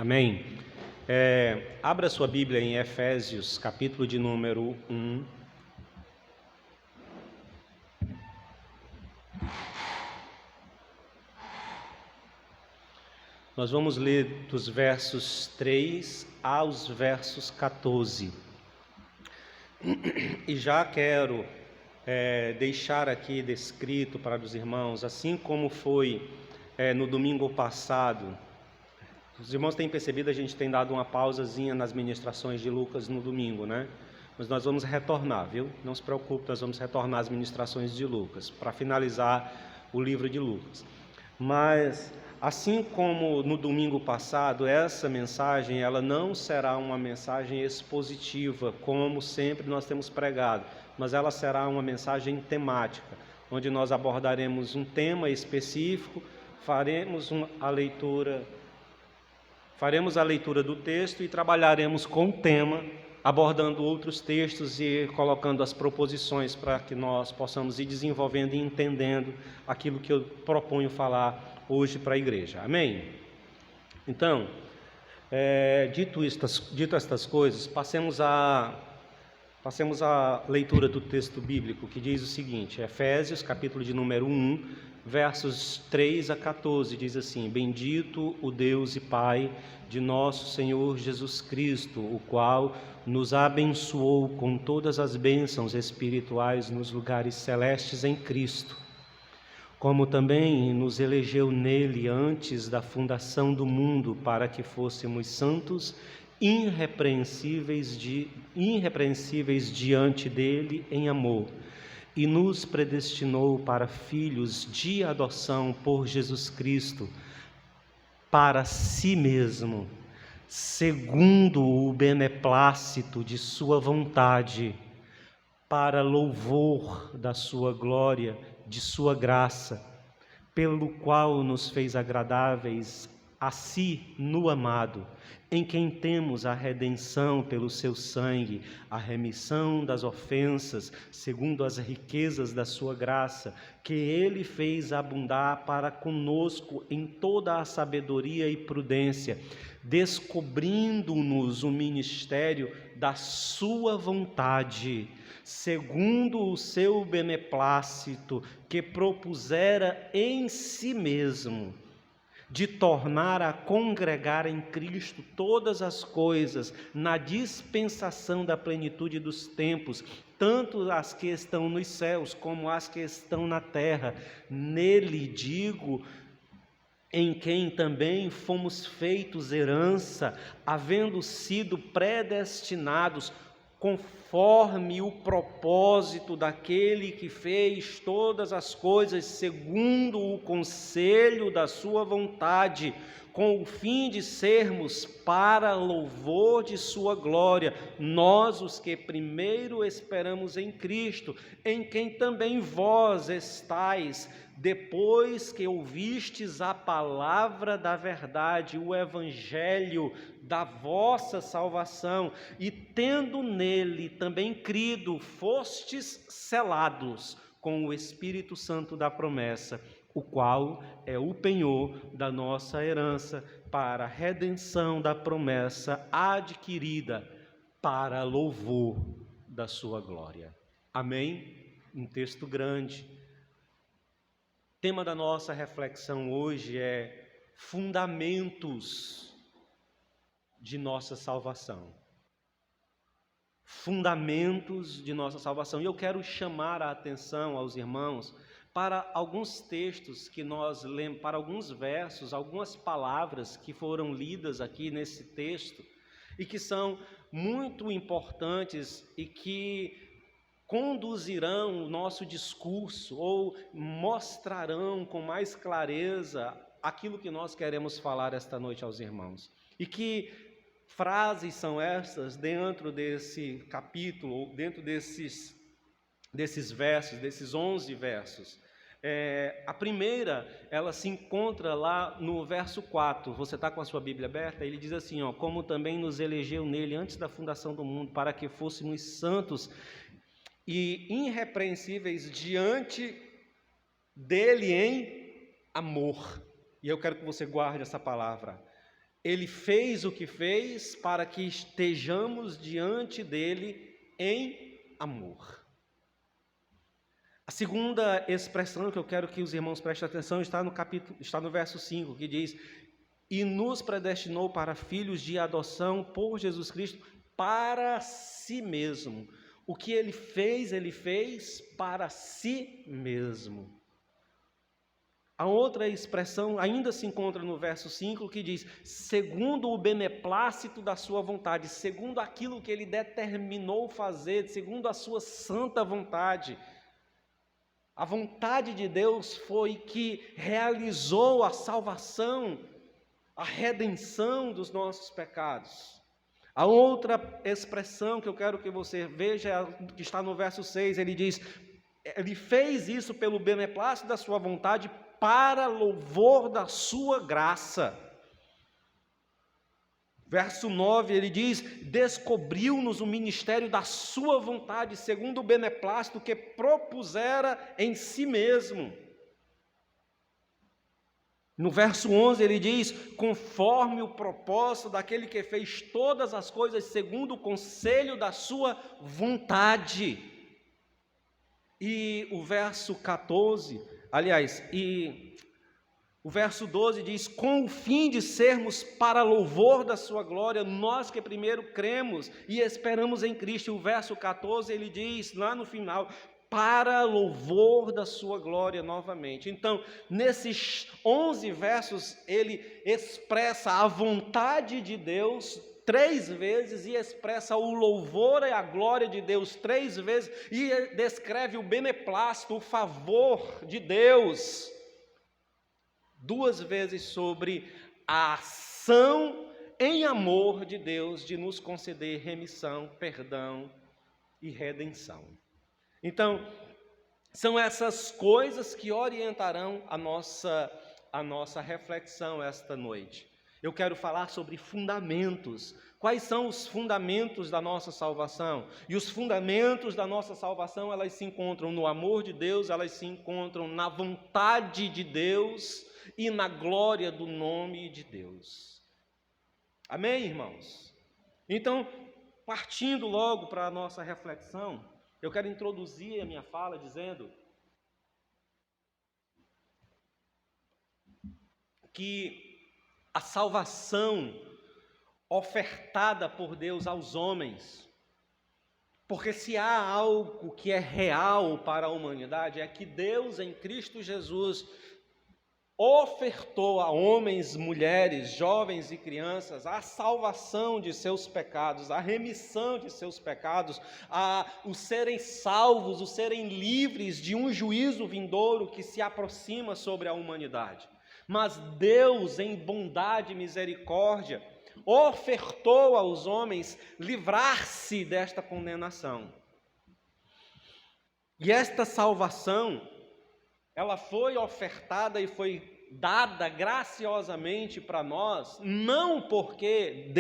Amém? Abra sua Bíblia em Efésios, capítulo de número 1. Nós vamos ler dos versos 3 aos versos 14. E já quero deixar aqui descrito para os irmãos, assim como foi no domingo passado. Os irmãos têm percebido, a gente tem dado uma pausazinha nas ministrações de Lucas no domingo, né? Mas nós vamos retornar, viu? Não se preocupe, nós vamos retornar às ministrações de Lucas, para finalizar o livro de Lucas. Mas, assim como no domingo passado, essa mensagem, ela não será uma mensagem expositiva, como sempre nós temos pregado, mas ela será uma mensagem temática, onde nós abordaremos um tema específico, faremos a leitura do texto e trabalharemos com o tema, abordando outros textos e colocando as proposições para que nós possamos ir desenvolvendo e entendendo aquilo que eu proponho falar hoje para a igreja. Amém? Então, dito estas coisas, passemos à leitura do texto bíblico, que diz o seguinte: Efésios, capítulo de número 1, versos 3 a 14, diz assim: Bendito o Deus e Pai de nosso Senhor Jesus Cristo, o qual nos abençoou com todas as bênçãos espirituais nos lugares celestes em Cristo, como também nos elegeu nele antes da fundação do mundo, para que fôssemos santos, irrepreensíveis diante dele em amor, e nos predestinou para filhos de adoção por Jesus Cristo, para si mesmo, segundo o beneplácito de sua vontade, para louvor da sua glória, de sua graça, pelo qual nos fez agradáveis a si no amado, em quem temos a redenção pelo seu sangue, a remissão das ofensas, segundo as riquezas da sua graça, que ele fez abundar para conosco em toda a sabedoria e prudência, descobrindo-nos o ministério da sua vontade, segundo o seu beneplácito, que propusera em si mesmo, de tornar a congregar em Cristo todas as coisas, na dispensação da plenitude dos tempos, tanto as que estão nos céus, como as que estão na terra. Nele, digo, em quem também fomos feitos herança, havendo sido predestinados, conforme o propósito daquele que fez todas as coisas segundo o conselho da sua vontade, com o fim de sermos para louvor de sua glória, nós os que primeiro esperamos em Cristo, em quem também vós estáis, depois que ouvistes a palavra da verdade, o evangelho da vossa salvação, e tendo nele também crido, fostes selados com o Espírito Santo da promessa, o qual é o penhor da nossa herança, para a redenção da promessa adquirida, para louvor da sua glória. Amém? Um texto grande. O tema da nossa reflexão hoje é fundamentos de nossa salvação. Fundamentos de nossa salvação. E eu quero chamar a atenção aos irmãos para alguns textos que nós lemos, para alguns versos, algumas palavras que foram lidas aqui nesse texto e que são muito importantes e que conduzirão o nosso discurso ou mostrarão com mais clareza aquilo que nós queremos falar esta noite aos irmãos. E que frases são essas dentro desse capítulo, ou dentro desses versos, desses 11 versos? A primeira, ela se encontra lá no verso 4, você está com a sua Bíblia aberta? Ele diz assim, como também nos elegeu nele antes da fundação do mundo, para que fôssemos santos e irrepreensíveis diante dele em amor. E eu quero que você guarde essa palavra. Ele fez o que fez para que estejamos diante dele em amor. A segunda expressão que eu quero que os irmãos prestem atenção está no verso 5, que diz: e nos predestinou para filhos de adoção por Jesus Cristo para si mesmo. O que ele fez para si mesmo. A outra expressão ainda se encontra no verso 5, que diz: segundo o beneplácito da sua vontade, segundo aquilo que ele determinou fazer, segundo a sua santa vontade. A vontade de Deus foi que realizou a salvação, a redenção dos nossos pecados. A outra expressão que eu quero que você veja é a que está no verso 6, ele diz: ele fez isso pelo beneplácito da sua vontade, para louvor da sua graça. Verso 9, ele diz: descobriu-nos o ministério da sua vontade, segundo o beneplácito que propusera em si mesmo. No verso 11 ele diz: conforme o propósito daquele que fez todas as coisas segundo o conselho da sua vontade. E o verso 14, o verso 12 diz: com o fim de sermos para louvor da sua glória, nós que primeiro cremos e esperamos em Cristo. E o verso 14 ele diz lá no final: para louvor da sua glória novamente. Então, nesses 11 versos, ele expressa a vontade de Deus 3 vezes e expressa o louvor e a glória de Deus 3 vezes e descreve o beneplácito, o favor de Deus 2 vezes sobre a ação em amor de Deus de nos conceder remissão, perdão e redenção. Então, são essas coisas que orientarão a nossa reflexão esta noite. Eu quero falar sobre fundamentos. Quais são os fundamentos da nossa salvação? E os fundamentos da nossa salvação, elas se encontram no amor de Deus, elas se encontram na vontade de Deus e na glória do nome de Deus. Amém, irmãos? Então, partindo logo para a nossa reflexão, eu quero introduzir a minha fala dizendo que a salvação ofertada por Deus aos homens, porque se há algo que é real para a humanidade, é que Deus em Cristo Jesus ofertou a homens, mulheres, jovens e crianças a salvação de seus pecados, a remissão de seus pecados, os serem salvos, os serem livres de um juízo vindouro que se aproxima sobre a humanidade. Mas Deus, em bondade e misericórdia, ofertou aos homens livrar-se desta condenação. E esta salvação, ela foi ofertada e foi dada graciosamente para nós, não porque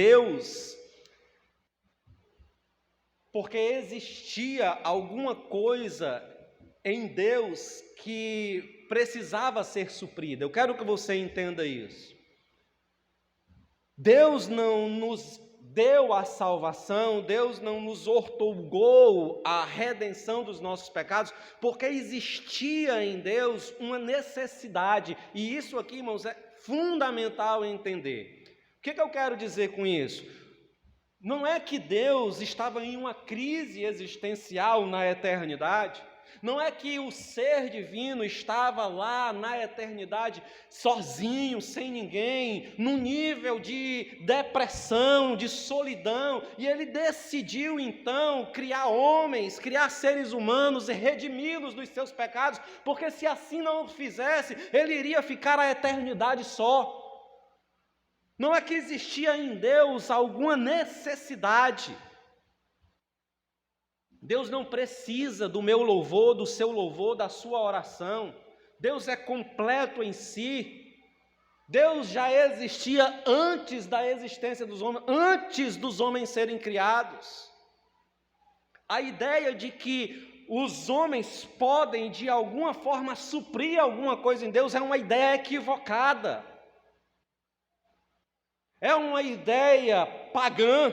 existia alguma coisa em Deus que precisava ser suprida. Eu quero que você entenda isso. Deus não nos deu a salvação, Deus não nos outorgou a redenção dos nossos pecados, porque existia em Deus uma necessidade, e isso aqui, irmãos, é fundamental entender. O que eu quero dizer com isso? Não é que Deus estava em uma crise existencial na eternidade, não é que o ser divino estava lá na eternidade sozinho, sem ninguém, num nível de depressão, de solidão, e ele decidiu então criar homens, criar seres humanos e redimi-los dos seus pecados, porque se assim não o fizesse, ele iria ficar a eternidade só. Não é que existia em Deus alguma necessidade. Deus não precisa do meu louvor, do seu louvor, da sua oração. Deus é completo em si. Deus já existia antes da existência dos homens, antes dos homens serem criados. A ideia de que os homens podem, de alguma forma, suprir alguma coisa em Deus é uma ideia equivocada. É uma ideia pagã.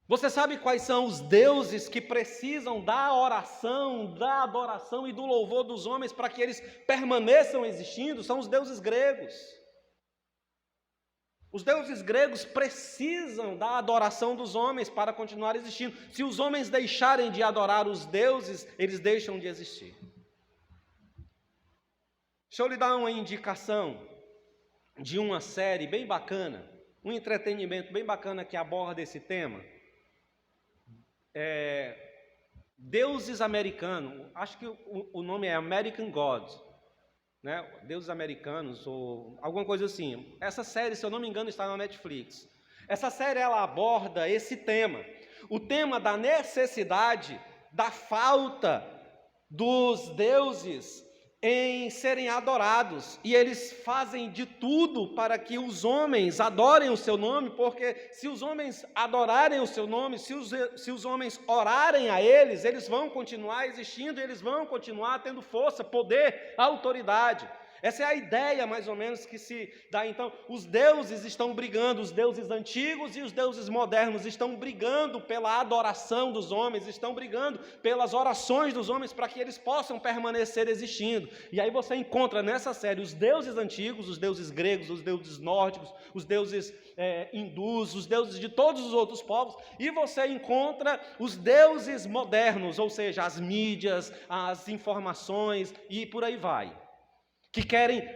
Você sabe quais são os deuses que precisam da oração, da adoração e do louvor dos homens para que eles permaneçam existindo? São os deuses gregos. Os deuses gregos precisam da adoração dos homens para continuar existindo. Se os homens deixarem de adorar os deuses, eles deixam de existir. Deixa eu lhe dar uma indicação de uma série bem bacana, um entretenimento bem bacana que aborda esse tema. Deuses americanos, acho que o nome é American Gods, né? Deuses americanos ou alguma coisa assim. Essa série, se eu não me engano, está na Netflix. Essa série ela aborda esse tema, o tema da necessidade, da falta dos deuses em serem adorados, e eles fazem de tudo para que os homens adorem o seu nome, porque se os homens adorarem o seu nome, se os homens orarem a eles, eles vão continuar existindo, eles vão continuar tendo força, poder, autoridade. Essa é a ideia, mais ou menos, que se dá. Então, os deuses estão brigando, os deuses antigos e os deuses modernos estão brigando pela adoração dos homens, estão brigando pelas orações dos homens para que eles possam permanecer existindo. E aí você encontra nessa série os deuses antigos, os deuses gregos, os deuses nórdicos, os deuses hindus, os deuses de todos os outros povos, e você encontra os deuses modernos, ou seja, as mídias, as informações e por aí vai, que querem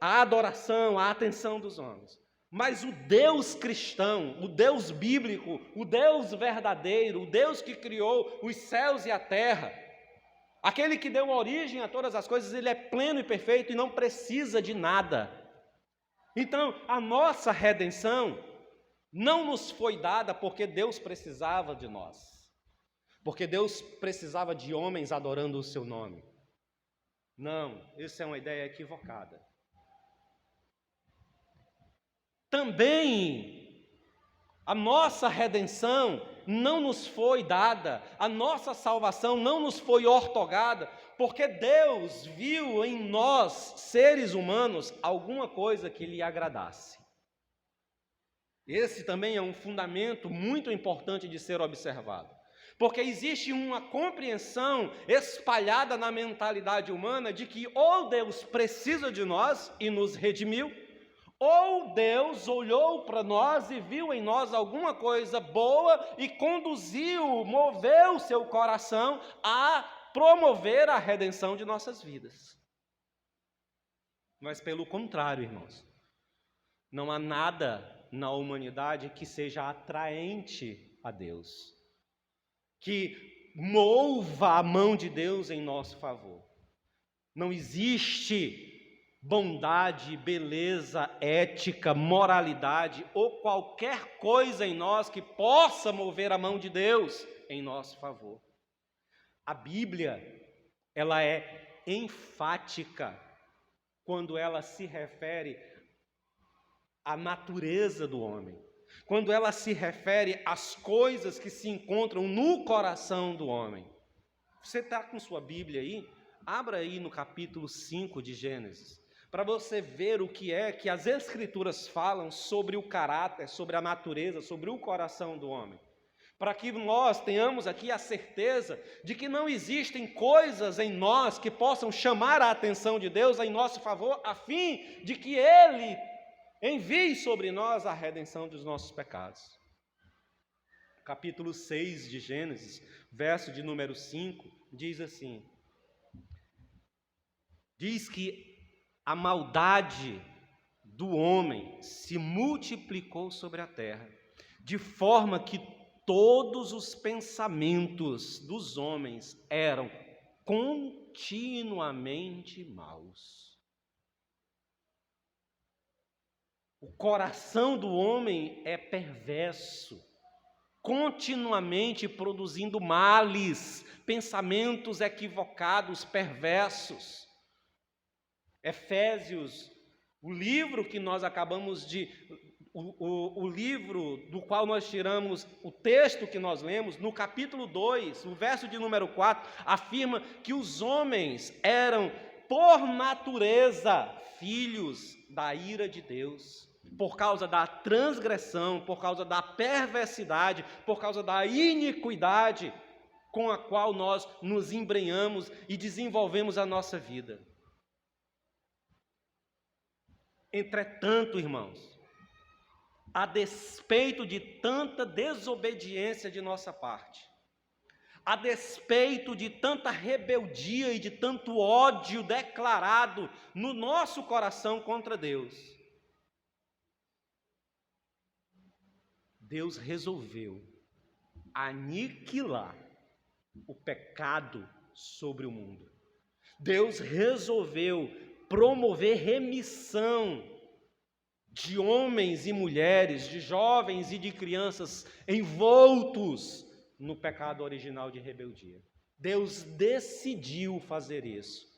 a adoração, a atenção dos homens. Mas o Deus cristão, o Deus bíblico, o Deus verdadeiro, o Deus que criou os céus e a terra, aquele que deu origem a todas as coisas, ele é pleno e perfeito e não precisa de nada. Então, a nossa redenção não nos foi dada porque Deus precisava de nós, porque Deus precisava de homens adorando o seu nome. Não, isso é uma ideia equivocada. Também a nossa redenção não nos foi dada, a nossa salvação não nos foi ortogada, porque Deus viu em nós, seres humanos, alguma coisa que lhe agradasse. Esse também é um fundamento muito importante de ser observado. Porque existe uma compreensão espalhada na mentalidade humana de que ou Deus precisa de nós e nos redimiu, ou Deus olhou para nós e viu em nós alguma coisa boa e conduziu, moveu seu coração a promover a redenção de nossas vidas. Mas pelo contrário, irmãos, não há nada na humanidade que seja atraente a Deus, que mova a mão de Deus em nosso favor. Não existe bondade, beleza, ética, moralidade ou qualquer coisa em nós que possa mover a mão de Deus em nosso favor. A Bíblia, ela é enfática quando ela se refere à natureza do homem, quando ela se refere às coisas que se encontram no coração do homem. Você está com sua Bíblia aí? Abra aí no capítulo 5 de Gênesis, para você ver o que é que as Escrituras falam sobre o caráter, sobre a natureza, sobre o coração do homem. Para que nós tenhamos aqui a certeza de que não existem coisas em nós que possam chamar a atenção de Deus em nosso favor, a fim de que Ele envie sobre nós a redenção dos nossos pecados. Capítulo 6 de Gênesis, verso de número 5, diz assim: diz que a maldade do homem se multiplicou sobre a terra, de forma que todos os pensamentos dos homens eram continuamente maus. O coração do homem é perverso, continuamente produzindo males, pensamentos equivocados, perversos. Efésios, o livro que nós acabamos de... O livro do qual nós tiramos o texto que nós lemos, no capítulo 2, o verso de número 4, afirma que os homens eram, por natureza, filhos da ira de Deus, por causa da transgressão, por causa da perversidade, por causa da iniquidade com a qual nós nos embrenhamos e desenvolvemos a nossa vida. Entretanto, irmãos, a despeito de tanta desobediência de nossa parte, a despeito de tanta rebeldia e de tanto ódio declarado no nosso coração contra Deus, Deus resolveu aniquilar o pecado sobre o mundo. Deus resolveu promover remissão de homens e mulheres, de jovens e de crianças envoltos no pecado original de rebeldia. Deus decidiu fazer isso.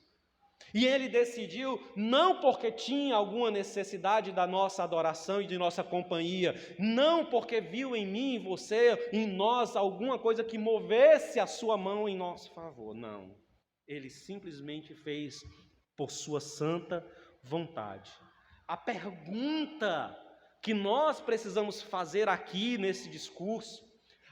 E Ele decidiu não porque tinha alguma necessidade da nossa adoração e de nossa companhia, não porque viu em mim, em você, em nós alguma coisa que movesse a sua mão em nosso favor, não. Ele simplesmente fez por sua santa vontade. A pergunta que nós precisamos fazer aqui nesse discurso,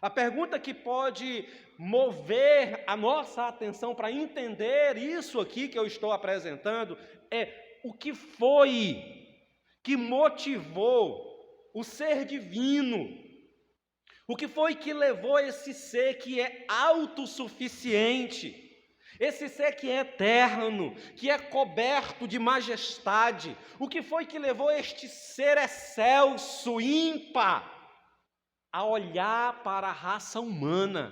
a pergunta que pode mover a nossa atenção para entender isso aqui que eu estou apresentando é: o que foi que motivou o ser divino? O que foi que levou esse ser que é autossuficiente, esse ser que é eterno, que é coberto de majestade? O que foi que levou este ser excelso, ímpar, a olhar para a raça humana,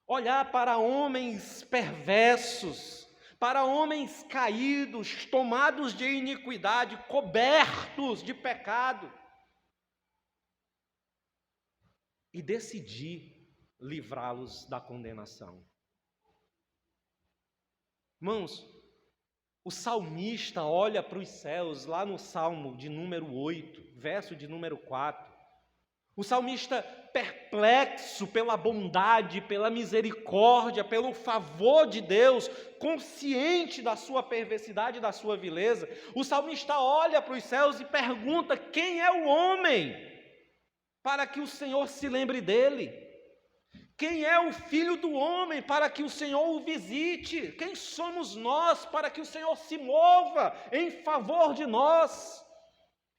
olhar para homens perversos, para homens caídos, tomados de iniquidade, cobertos de pecado, e decidir livrá-los da condenação? Irmãos, o salmista olha para os céus, lá no Salmo de número 8, verso de número 4, o salmista, perplexo pela bondade, pela misericórdia, pelo favor de Deus, consciente da sua perversidade, da sua vileza, o salmista olha para os céus e pergunta: quem é o homem para que o Senhor se lembre dele? Quem é o filho do homem para que o Senhor o visite? Quem somos nós para que o Senhor se mova em favor de nós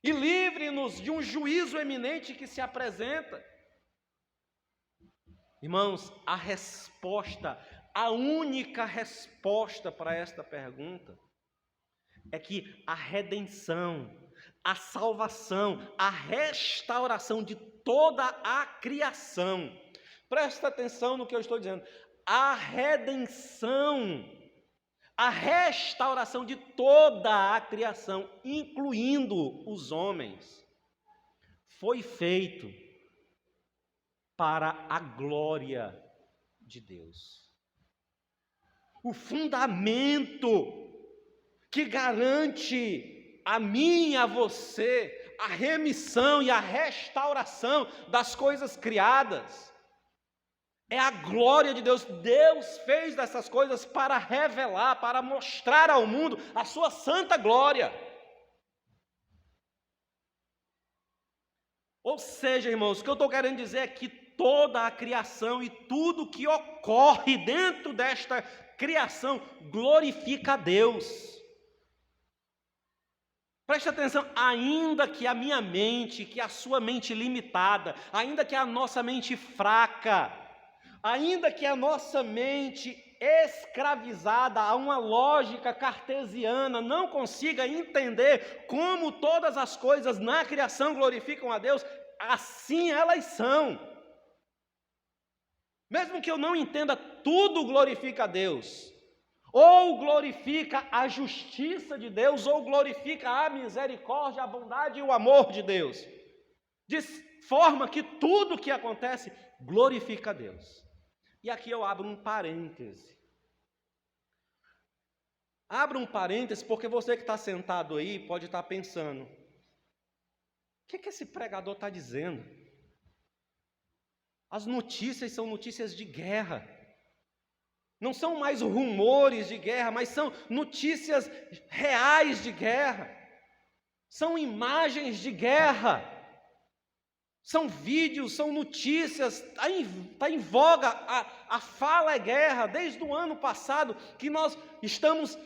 e livre-nos de um juízo eminente que se apresenta? Irmãos, a resposta, a única resposta para esta pergunta é que a redenção, a salvação, a restauração de toda a criação, presta atenção no que eu estou dizendo, a redenção, a restauração de toda a criação, incluindo os homens, foi feito para a glória de Deus. O fundamento que garante a mim e a você a remissão e a restauração das coisas criadas é a glória de Deus. Deus fez dessas coisas para revelar, para mostrar ao mundo a sua santa glória. Ou seja, irmãos, o que eu estou querendo dizer é que toda a criação e tudo que ocorre dentro desta criação glorifica a Deus. Preste atenção, ainda que a minha mente, que a sua mente limitada, ainda que a nossa mente fraca, ainda que a nossa mente escravizada a uma lógica cartesiana não consiga entender como todas as coisas na criação glorificam a Deus, assim elas são. Mesmo que eu não entenda, tudo glorifica a Deus. Ou glorifica a justiça de Deus, ou glorifica a misericórdia, a bondade e o amor de Deus. De forma que tudo que acontece glorifica a Deus. E aqui eu abro um parêntese. Abro um parêntese porque você que está sentado aí pode estar pensando: o que esse pregador está dizendo? As notícias são notícias de guerra. Não são mais rumores de guerra, mas são notícias reais de guerra. São imagens de guerra. São vídeos, são notícias. Está em voga. A fala é guerra. Desde o ano passado que nós estamos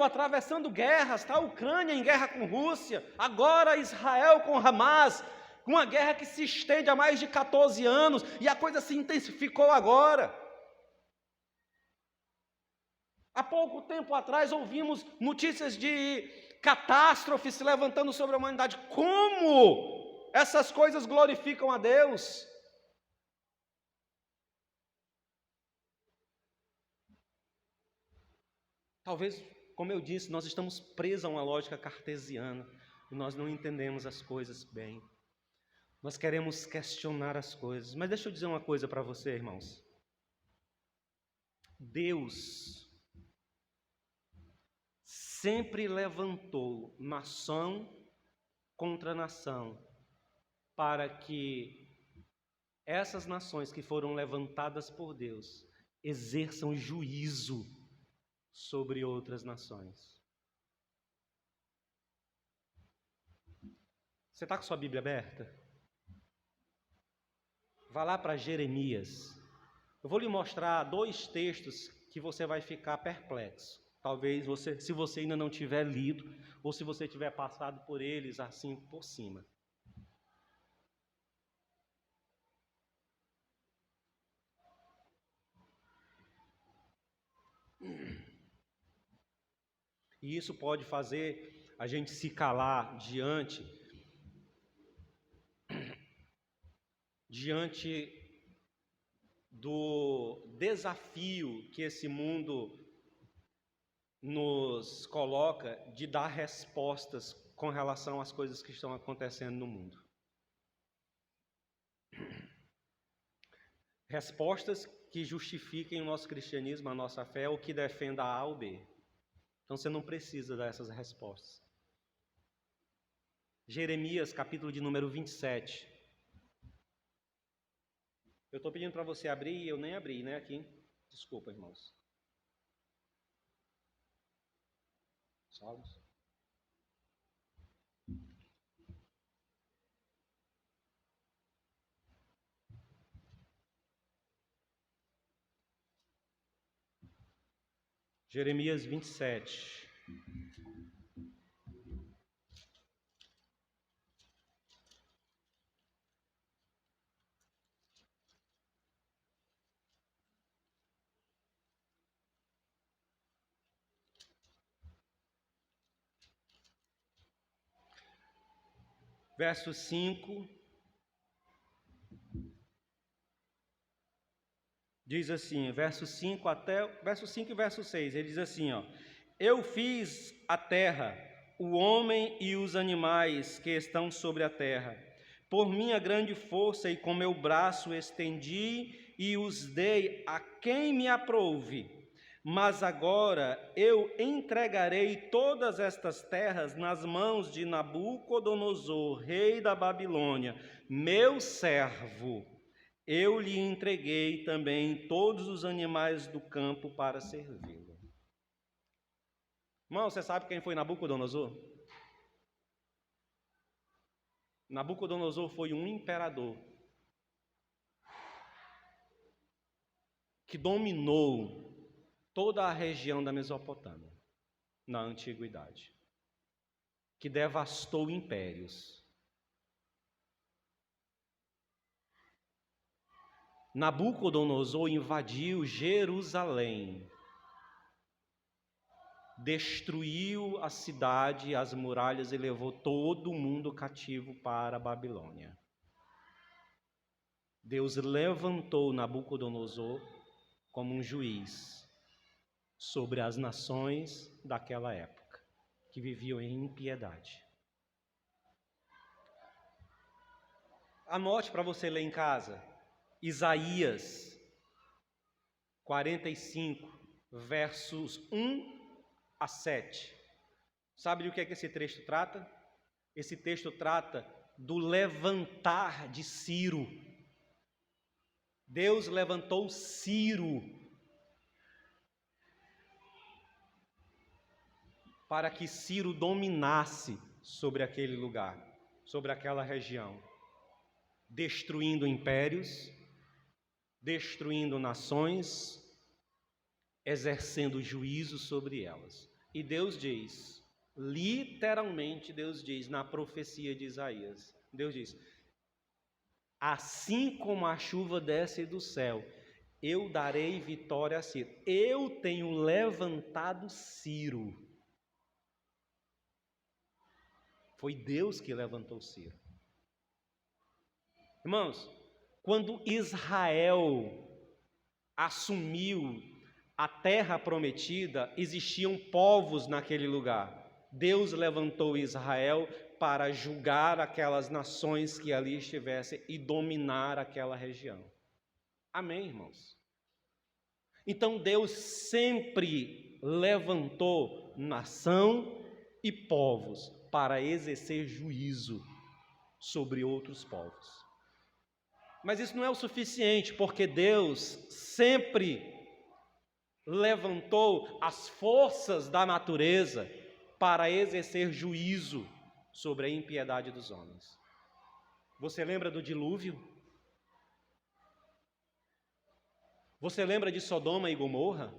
atravessando guerras. Está a Ucrânia em guerra com a Rússia. Agora Israel com Hamas. Uma guerra que se estende há mais de 14 anos. E a coisa se intensificou agora. Há pouco tempo atrás ouvimos notícias de catástrofe se levantando sobre a humanidade. Como essas coisas glorificam a Deus? Talvez, como eu disse, nós estamos presos a uma lógica cartesiana e nós não entendemos as coisas bem. Nós queremos questionar as coisas. Mas deixa eu dizer uma coisa para você, irmãos. Deus sempre levantou nação contra nação, para que essas nações que foram levantadas por Deus exerçam juízo sobre outras nações. Você está com sua Bíblia aberta? Vá lá para Jeremias. Eu vou lhe mostrar 2 textos que você vai ficar perplexo. Talvez se você ainda não tiver lido, ou se você tiver passado por eles assim por cima. E isso pode fazer a gente se calar diante do desafio que esse mundo nos coloca de dar respostas com relação às coisas que estão acontecendo no mundo. Respostas que justifiquem o nosso cristianismo, a nossa fé, ou que defenda A ou B. Então você não precisa dessas respostas. Jeremias, capítulo de número 27. Eu estou pedindo para você abrir e eu nem abri, né, aqui. Desculpa, irmãos. Salmos. Jeremias 27. Verso 5, diz assim, verso 5 e verso 6, ele diz assim, ó: Eu fiz a terra, o homem e os animais que estão sobre a terra, por minha grande força e com meu braço estendi e os dei a quem me aprouve. Mas agora eu entregarei todas estas terras nas mãos de Nabucodonosor, rei da Babilônia, meu servo. Eu lhe entreguei também todos os animais do campo para servi-lo. Irmão, você sabe quem foi Nabucodonosor? Nabucodonosor foi um imperador que dominou toda a região da Mesopotâmia, na antiguidade, que devastou impérios. Nabucodonosor invadiu Jerusalém, destruiu a cidade, as muralhas e levou todo mundo cativo para a Babilônia. Deus levantou Nabucodonosor como um juiz sobre as nações daquela época, que viviam em impiedade. Anote para você ler em casa, Isaías 45, versos 1 a 7. Sabe do que é que esse texto trata? Esse texto trata do levantar de Ciro. Deus levantou Ciro para que Ciro dominasse sobre aquele lugar, sobre aquela região, destruindo impérios, destruindo nações, exercendo juízo sobre elas. E Deus diz, literalmente Deus diz na profecia de Isaías, Deus diz: assim como a chuva desce do céu, eu darei vitória a Ciro. Eu tenho levantado Ciro. Foi Deus que levantou Ciro. Irmãos, quando Israel assumiu a terra prometida, existiam povos naquele lugar. Deus levantou Israel para julgar aquelas nações que ali estivessem e dominar aquela região. Amém, irmãos? Então Deus sempre levantou nação e povos para exercer juízo sobre outros povos. Mas isso não é o suficiente, porque Deus sempre levantou as forças da natureza para exercer juízo sobre a impiedade dos homens. Você lembra do dilúvio? Você lembra de Sodoma e Gomorra?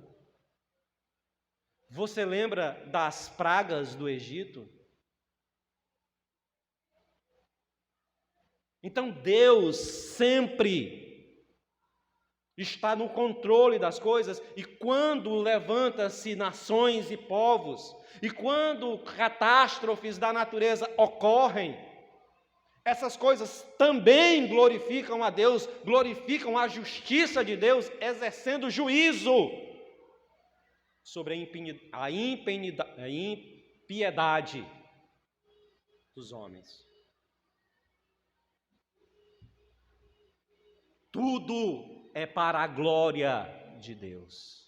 Você lembra das pragas do Egito? Então Deus sempre está no controle das coisas, e quando levanta-se nações e povos, e quando catástrofes da natureza ocorrem, essas coisas também glorificam a Deus, glorificam a justiça de Deus, exercendo juízo sobre a impiedade dos homens. Tudo é para a glória de Deus.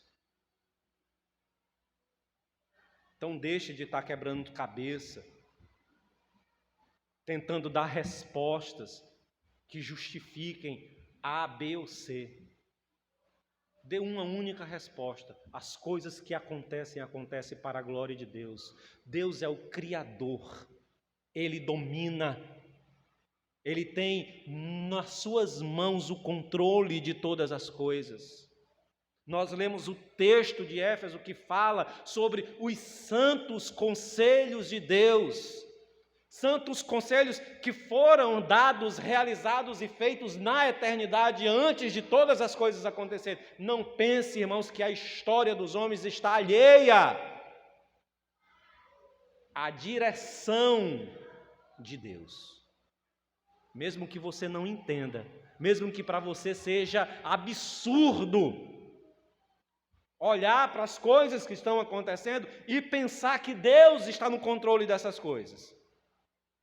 Então deixe de estar quebrando cabeça, tentando dar respostas que justifiquem A, B ou C. Dê uma única resposta. As coisas que acontecem para a glória de Deus. Deus é o Criador. Ele domina. Ele tem nas suas mãos o controle de todas as coisas. Nós lemos o texto de Éfeso que fala sobre os santos conselhos de Deus. Santos conselhos que foram dados, realizados e feitos na eternidade antes de todas as coisas acontecerem. Não pense, irmãos, que a história dos homens está alheia à direção de Deus. Mesmo que você não entenda, mesmo que para você seja absurdo olhar para as coisas que estão acontecendo e pensar que Deus está no controle dessas coisas.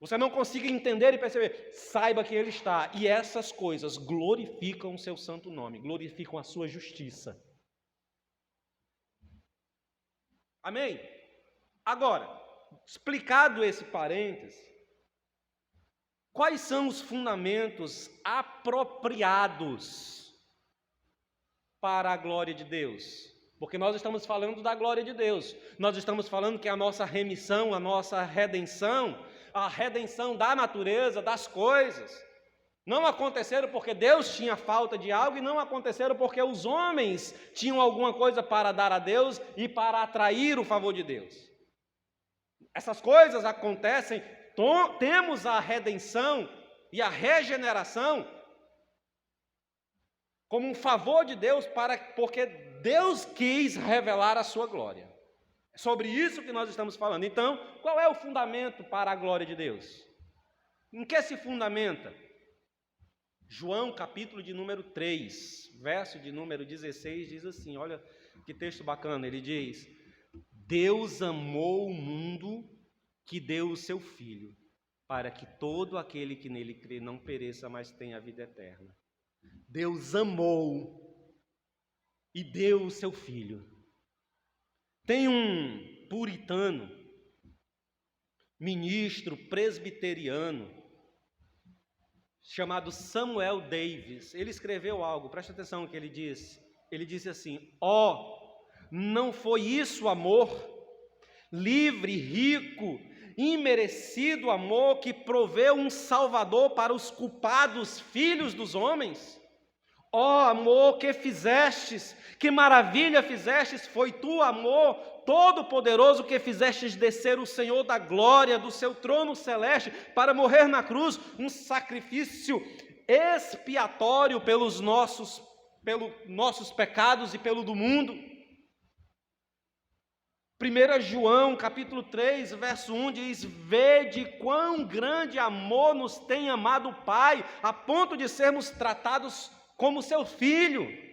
Você não consiga entender e perceber, saiba que Ele está. E essas coisas glorificam o seu santo nome, glorificam a sua justiça. Amém? Agora, explicado esse parêntese, quais são os fundamentos apropriados para a glória de Deus? Porque nós estamos falando da glória de Deus. Nós estamos falando que a nossa remissão, a nossa redenção, a redenção da natureza, das coisas, não aconteceram porque Deus tinha falta de algo e não aconteceram porque os homens tinham alguma coisa para dar a Deus e para atrair o favor de Deus. Essas coisas acontecem, temos a redenção e a regeneração como um favor de Deus porque Deus quis revelar a sua glória. É sobre isso que nós estamos falando. Então, qual é o fundamento para a glória de Deus? Em que se fundamenta? João, capítulo de número 3, verso de número 16, diz assim, olha que texto bacana, ele diz: Deus amou o mundo que deu o seu Filho, para que todo aquele que nele crê não pereça, mas tenha a vida eterna. Deus amou e deu o seu Filho. Tem um puritano, ministro presbiteriano, chamado Samuel Davis. Ele escreveu algo, presta atenção no que ele disse. Ele disse assim: não foi isso amor? livre, rico, imerecido amor que proveu um Salvador para os culpados filhos dos homens? Ó amor, que fizestes, que maravilha fizestes, foi tu, amor todo-poderoso, que fizestes descer o Senhor da glória do seu trono celeste para morrer na cruz, um sacrifício expiatório pelos nossos pecados e pelo do mundo. 1 João, capítulo 3, verso 1 diz: vede quão grande amor nos tem amado o Pai, a ponto de sermos tratados como seu filho.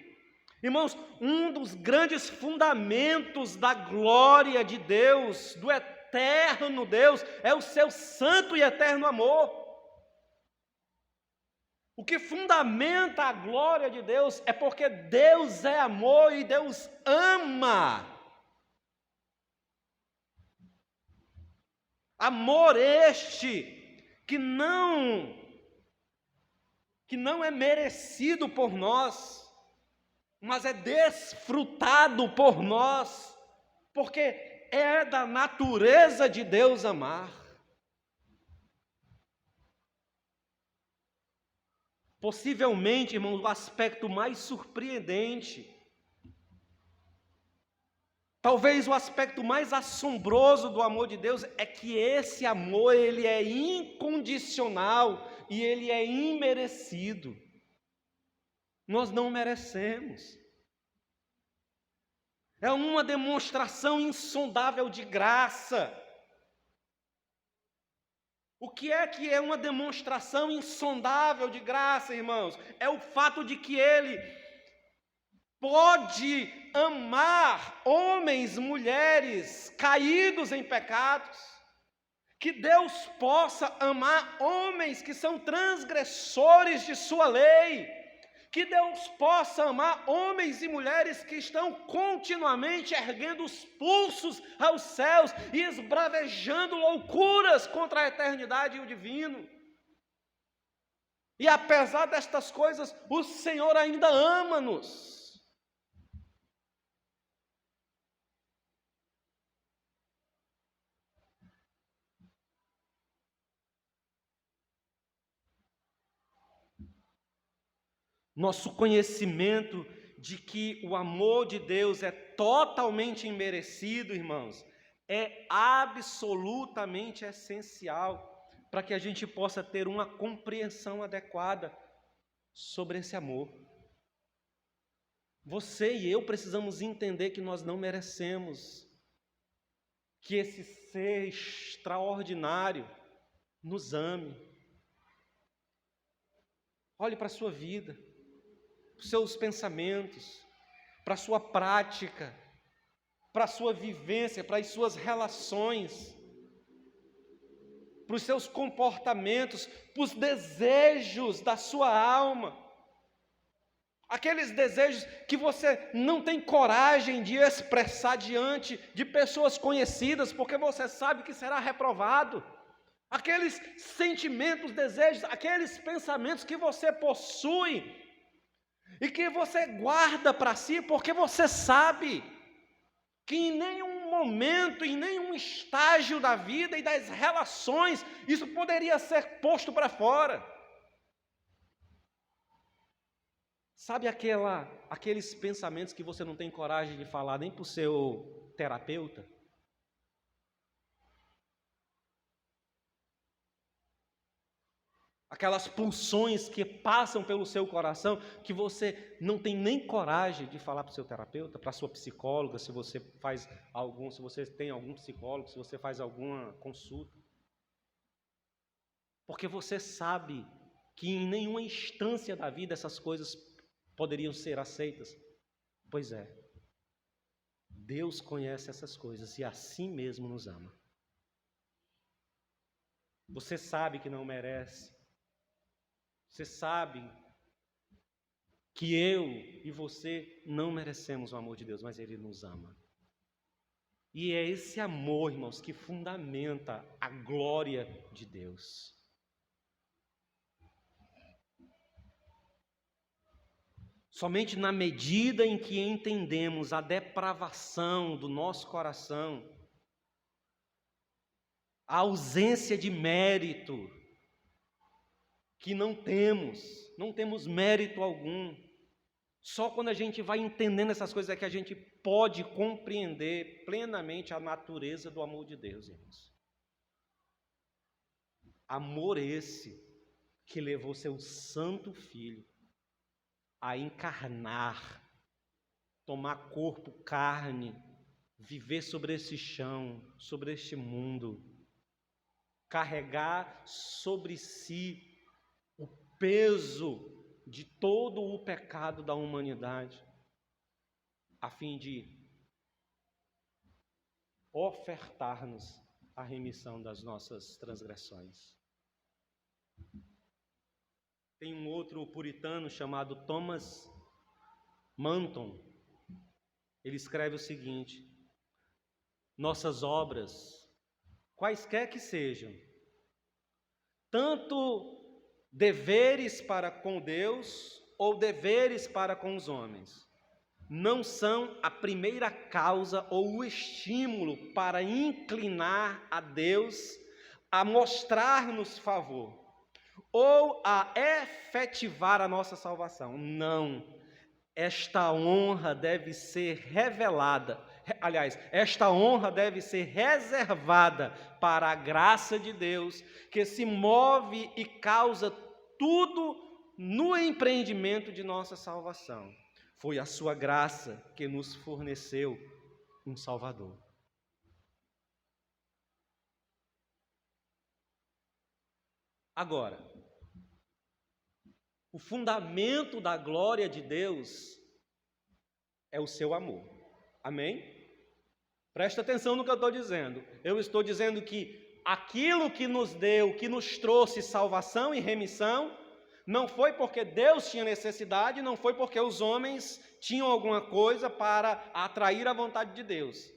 Irmãos, um dos grandes fundamentos da glória de Deus, do eterno Deus, é o seu santo e eterno amor. O que fundamenta a glória de Deus é porque Deus é amor e Deus ama. Amor este que não é merecido por nós, mas é desfrutado por nós, porque é da natureza de Deus amar. Possivelmente, irmãos, o aspecto mais surpreendente, talvez o aspecto mais assombroso do amor de Deus é que esse amor, ele é incondicional e ele é imerecido. Nós não merecemos. É uma demonstração insondável de graça. O que é uma demonstração insondável de graça, irmãos? É o fato de que Ele pode amar homens, mulheres caídos em pecados, que Deus possa amar homens que são transgressores de sua lei, que Deus possa amar homens e mulheres que estão continuamente erguendo os pulsos aos céus e esbravejando loucuras contra a eternidade e o divino. E apesar destas coisas, o Senhor ainda ama-nos. Nosso conhecimento de que o amor de Deus é totalmente imerecido, irmãos, é absolutamente essencial para que a gente possa ter uma compreensão adequada sobre esse amor. Você e eu precisamos entender que nós não merecemos, que esse ser extraordinário nos ame. Olhe para a sua vida, para os seus pensamentos, para a sua prática, para a sua vivência, para as suas relações, para os seus comportamentos, para os desejos da sua alma, aqueles desejos que você não tem coragem de expressar diante de pessoas conhecidas, porque você sabe que será reprovado. Aqueles sentimentos, desejos, aqueles pensamentos que você possui e que você guarda para si, porque você sabe que em nenhum momento, em nenhum estágio da vida e das relações, isso poderia ser posto para fora. Sabe aqueles pensamentos que você não tem coragem de falar nem para o seu terapeuta? Aquelas pulsões que passam pelo seu coração, que você não tem nem coragem de falar para o seu terapeuta, para a sua psicóloga, se você tem algum psicólogo, se você faz alguma consulta. Porque você sabe que em nenhuma instância da vida essas coisas poderiam ser aceitas. Pois é, Deus conhece essas coisas e assim mesmo nos ama. Você sabe que não merece. Você sabe que eu e você não merecemos o amor de Deus, mas Ele nos ama. E é esse amor, irmãos, que fundamenta a glória de Deus. Somente na medida em que entendemos a depravação do nosso coração, a ausência de mérito, que não temos mérito algum. Só quando a gente vai entendendo essas coisas é que a gente pode compreender plenamente a natureza do amor de Deus, irmãos. Amor esse que levou seu santo Filho a encarnar, tomar corpo, carne, viver sobre esse chão, sobre este mundo, carregar sobre si o peso de todo o pecado da humanidade, a fim de ofertar-nos a remissão das nossas transgressões. Tem um outro puritano chamado Thomas Manton. Ele escreve o seguinte: nossas obras, quaisquer que sejam, tanto deveres para com Deus ou deveres para com os homens, não são a primeira causa ou o estímulo para inclinar a Deus a mostrar-nos favor ou a efetivar a nossa salvação. Não. Esta honra deve ser revelada. Aliás, esta honra deve ser reservada para a graça de Deus, que se move e causa tudo no empreendimento de nossa salvação. Foi a sua graça que nos forneceu um Salvador. Agora, o fundamento da glória de Deus é o seu amor. Amém? Presta atenção no que eu estou dizendo. Eu estou dizendo que aquilo que nos deu, que nos trouxe salvação e remissão, não foi porque Deus tinha necessidade, não foi porque os homens tinham alguma coisa para atrair a vontade de Deus.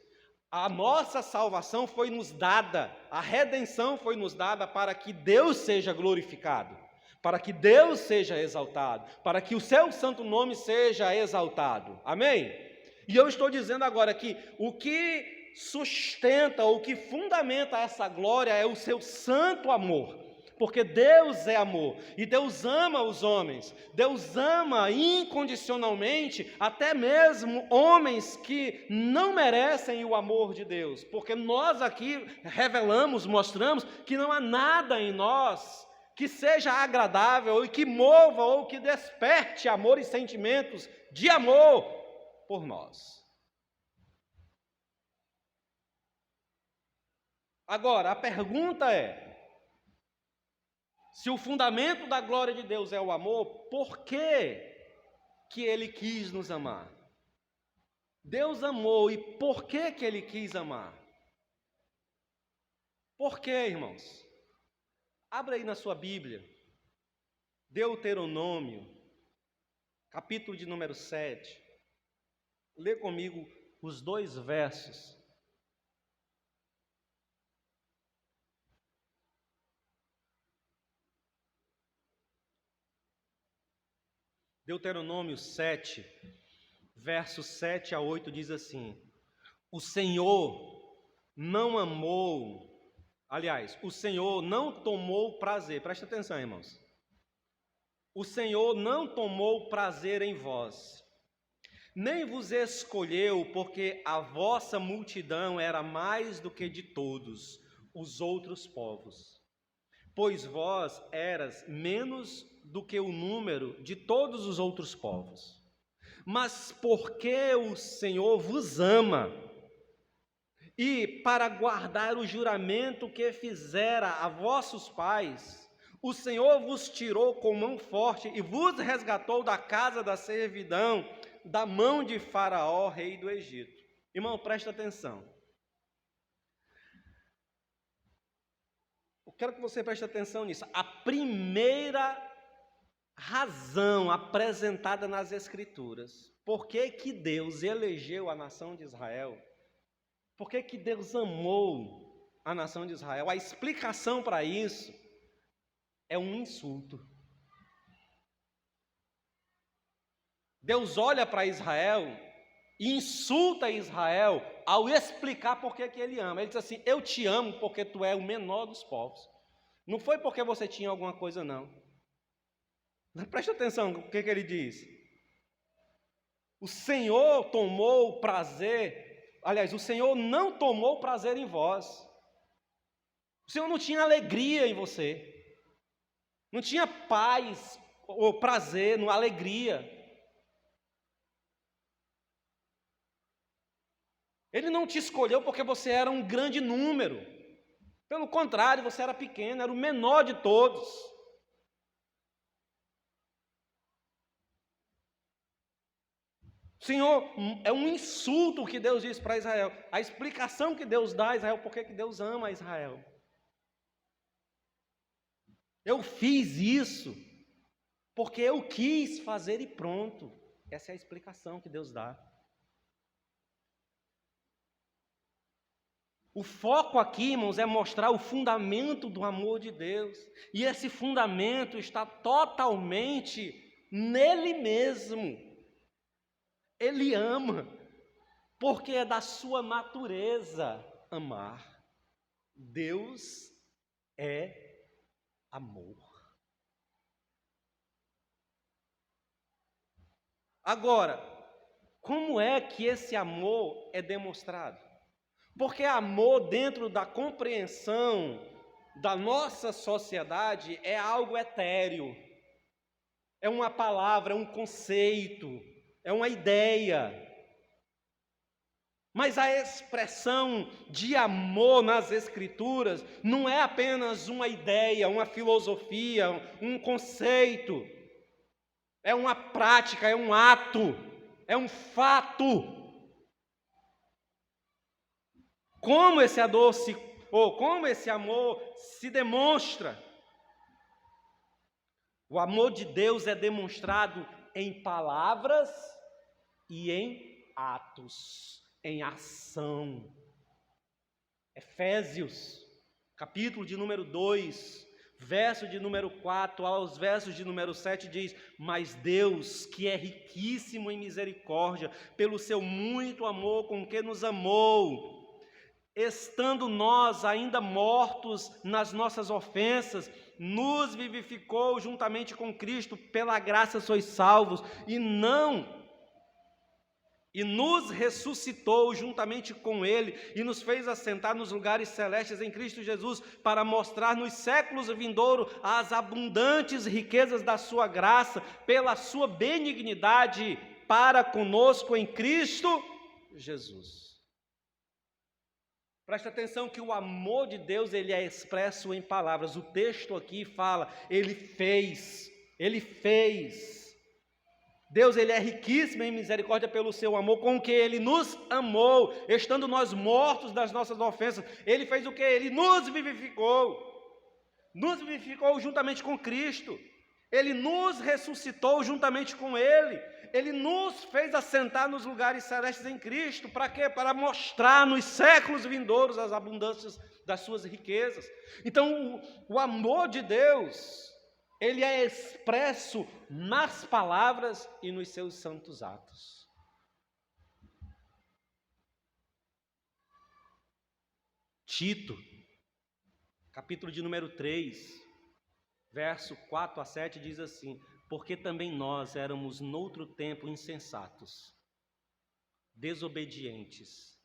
A nossa salvação foi nos dada, a redenção foi nos dada para que Deus seja glorificado, para que Deus seja exaltado, para que o seu santo nome seja exaltado. Amém? E eu estou dizendo agora que o que sustenta, o que fundamenta essa glória é o seu santo amor, porque Deus é amor, e Deus ama os homens, Deus ama incondicionalmente, até mesmo homens que não merecem o amor de Deus, porque nós aqui revelamos, mostramos que não há nada em nós que seja agradável e que mova ou que desperte amor e sentimentos de amor por nós. Agora, a pergunta é: se o fundamento da glória de Deus é o amor, por que Ele quis nos amar? Deus amou, e por que Ele quis amar? Por quê, irmãos? Abra aí na sua Bíblia, Deuteronômio, capítulo de número 7. Lê comigo os 2 versos. Deuteronômio 7, versos 7 a 8 diz assim: o Senhor não amou, aliás, o Senhor não tomou prazer, presta atenção, irmãos. O Senhor não tomou prazer em vós, nem vos escolheu, porque a vossa multidão era mais do que de todos os outros povos, pois vós eras menos do que o número de todos os outros povos. Mas porque o Senhor vos ama, e para guardar o juramento que fizera a vossos pais, o Senhor vos tirou com mão forte e vos resgatou da casa da servidão, da mão de Faraó, rei do Egito. Irmão, presta atenção. Eu quero que você preste atenção nisso. A primeira razão apresentada nas Escrituras, por que Deus elegeu a nação de Israel, por que Deus amou a nação de Israel, a explicação para isso é um insulto. Deus olha para Israel e insulta Israel ao explicar por que ele ama. Ele diz assim: eu te amo porque tu é o menor dos povos. Não foi porque você tinha alguma coisa, não. Presta atenção o que ele diz. O Senhor tomou prazer, aliás, o Senhor não tomou prazer em vós. O Senhor não tinha alegria em você. Não tinha paz ou prazer, não alegria. Ele não te escolheu porque você era um grande número. Pelo contrário, você era pequeno, era o menor de todos. Senhor, é um insulto que Deus diz para Israel. A explicação que Deus dá a Israel, por que Deus ama Israel. Eu fiz isso porque eu quis fazer e pronto. Essa é a explicação que Deus dá. O foco aqui, irmãos, é mostrar o fundamento do amor de Deus. E esse fundamento está totalmente nele mesmo. Ele ama, porque é da sua natureza amar. Deus é amor. Agora, como é que esse amor é demonstrado? Porque amor, dentro da compreensão da nossa sociedade, é algo etéreo. É uma palavra, é um conceito, é uma ideia. Mas a expressão de amor nas Escrituras não é apenas uma ideia, uma filosofia, um conceito. É uma prática, é um ato, é um fato. Como esse amor se demonstra? O amor de Deus é demonstrado em palavras e em atos, em ação. Efésios, capítulo de número 2, verso de número 4 aos versos de número 7 diz: mas Deus, que é riquíssimo em misericórdia, pelo seu muito amor com que nos amou, estando nós ainda mortos nas nossas ofensas, nos vivificou juntamente com Cristo, pela graça sois salvos, e nos ressuscitou juntamente com Ele, e nos fez assentar nos lugares celestes em Cristo Jesus, para mostrar nos séculos vindouros as abundantes riquezas da sua graça, pela sua benignidade para conosco em Cristo Jesus. Presta atenção que o amor de Deus, ele é expresso em palavras. O texto aqui fala, ele fez. Deus, ele é riquíssimo em misericórdia pelo seu amor, com que ele nos amou, estando nós mortos das nossas ofensas. Ele fez o que? Ele nos vivificou juntamente com Cristo. Ele nos ressuscitou juntamente com Ele. Ele nos fez assentar nos lugares celestes em Cristo. Para quê? Para mostrar nos séculos vindouros as abundâncias das suas riquezas. Então, o amor de Deus, ele é expresso nas palavras e nos seus santos atos. Tito, capítulo de número 3, verso 4 a 7 diz assim: porque também nós éramos noutro tempo insensatos, desobedientes,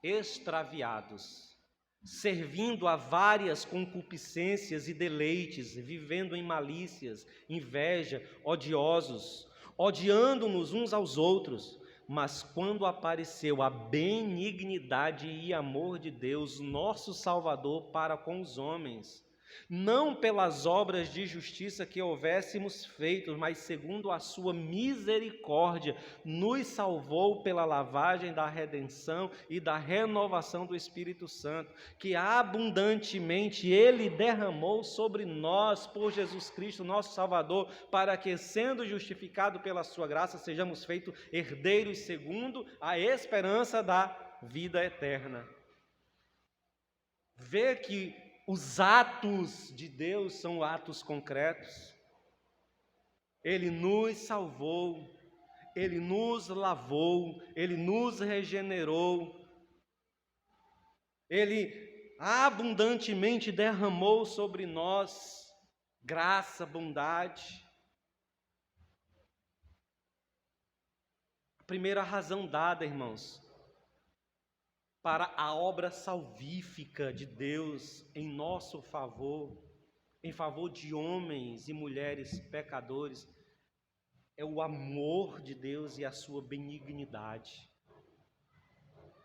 extraviados, servindo a várias concupiscências e deleites, vivendo em malícias, inveja, odiosos, odiando-nos uns aos outros. Mas quando apareceu a benignidade e amor de Deus, nosso Salvador, para com os homens, não pelas obras de justiça que houvéssemos feito, mas segundo a sua misericórdia, nos salvou pela lavagem da redenção e da renovação do Espírito Santo, que abundantemente Ele derramou sobre nós por Jesus Cristo, nosso Salvador, para que, sendo justificado pela sua graça, sejamos feitos herdeiros segundo a esperança da vida eterna. Vê que os atos de Deus são atos concretos. Ele nos salvou, Ele nos lavou, Ele nos regenerou, Ele abundantemente derramou sobre nós graça, bondade. A primeira razão dada, irmãos, para a obra salvífica de Deus em nosso favor, em favor de homens e mulheres pecadores, é o amor de Deus e a sua benignidade.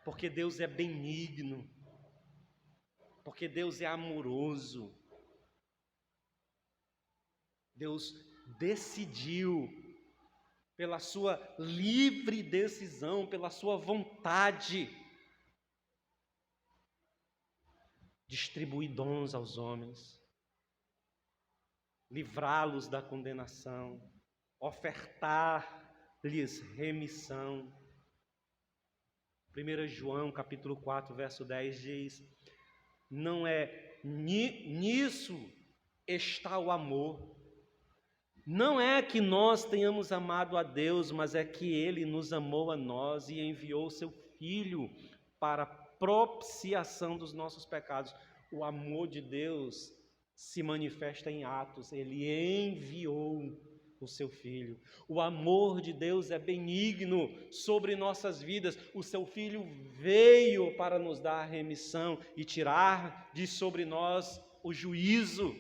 Porque Deus é benigno, porque Deus é amoroso. Deus decidiu, pela sua livre decisão, pela sua vontade, distribuir dons aos homens, livrá-los da condenação, ofertar-lhes remissão. 1 João capítulo 4, verso 10 diz: não é nisso está o amor. Não é que nós tenhamos amado a Deus, mas é que Ele nos amou a nós e enviou o Seu Filho para a propiciação dos nossos pecados. O amor de Deus se manifesta em atos. Ele enviou o Seu Filho. O amor de Deus é benigno sobre nossas vidas. O Seu Filho veio para nos dar a remissão e tirar de sobre nós o juízo.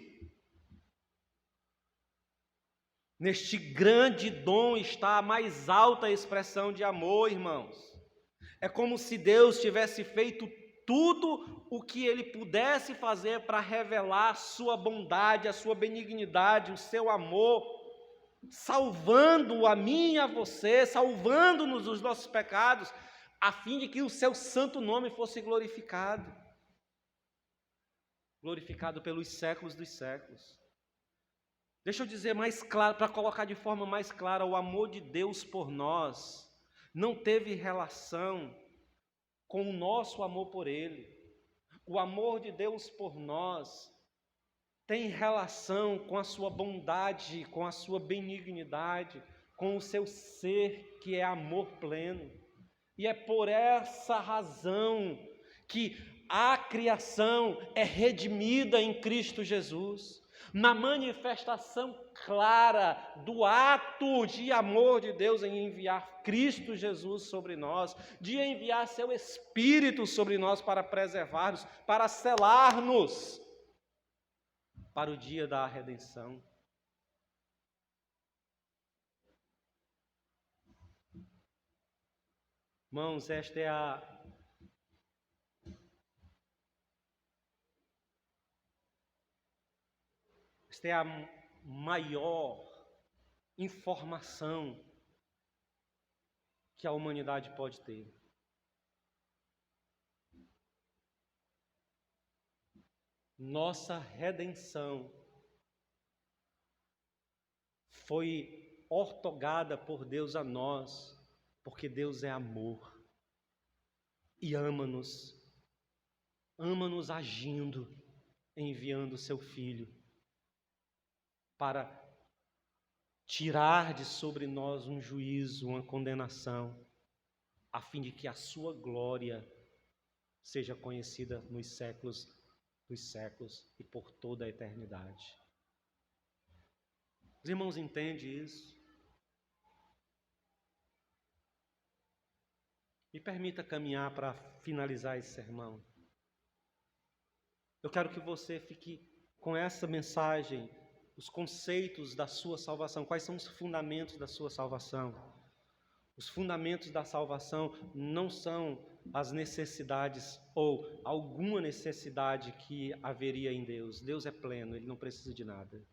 Neste grande dom está a mais alta expressão de amor, irmãos. É como se Deus tivesse feito tudo o que Ele pudesse fazer para revelar a sua bondade, a sua benignidade, o seu amor, salvando a mim e a você, salvando-nos dos nossos pecados, a fim de que o seu santo nome fosse glorificado. Glorificado pelos séculos dos séculos. Deixa eu dizer mais claro, para colocar de forma mais clara, o amor de Deus por nós não teve relação com o nosso amor por Ele. O amor de Deus por nós tem relação com a sua bondade, com a sua benignidade, com o seu ser que é amor pleno. E é por essa razão que a criação é redimida em Cristo Jesus. Na manifestação clara do ato de amor de Deus em enviar Cristo Jesus sobre nós, de enviar seu Espírito sobre nós para preservar-nos, para selar-nos para o dia da redenção. Irmãos, esta é a maior informação que a humanidade pode ter. Nossa redenção foi outorgada por Deus a nós, porque Deus é amor e ama-nos agindo, enviando o seu Filho para tirar de sobre nós um juízo, uma condenação, a fim de que a sua glória seja conhecida nos séculos dos séculos e por toda a eternidade. Os irmãos entendem isso? Me permita caminhar para finalizar esse sermão. Eu quero que você fique com essa mensagem, os conceitos da sua salvação. Quais são os fundamentos da sua salvação? Os fundamentos da salvação não são as necessidades ou alguma necessidade que haveria em Deus. Deus é pleno, Ele não precisa de nada.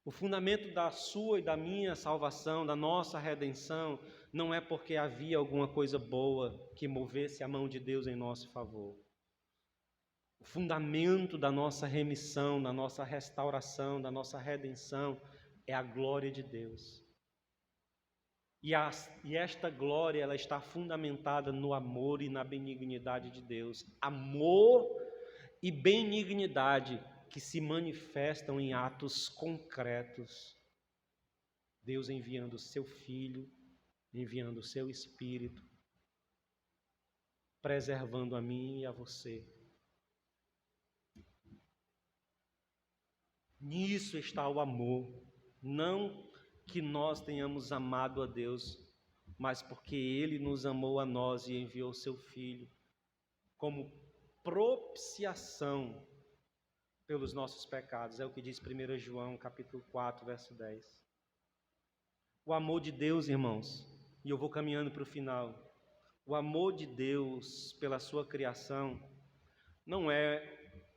O fundamento da sua e da minha salvação, da nossa redenção, não é porque havia alguma coisa boa que movesse a mão de Deus em nosso favor. O fundamento da nossa remissão, da nossa restauração, da nossa redenção é a glória de Deus. E esta glória, ela está fundamentada no amor e na benignidade de Deus. Amor e benignidade que se manifestam em atos concretos. Deus enviando o seu Filho enviando o seu Espírito, preservando a mim e a você. Nisso está o amor, não que nós tenhamos amado a Deus, mas porque Ele nos amou a nós e enviou seu Filho como propiciação pelos nossos pecados. É o que diz 1 João, capítulo 4, verso 10. O amor de Deus, irmãos, e eu vou caminhando para o final, o amor de Deus pela sua criação não é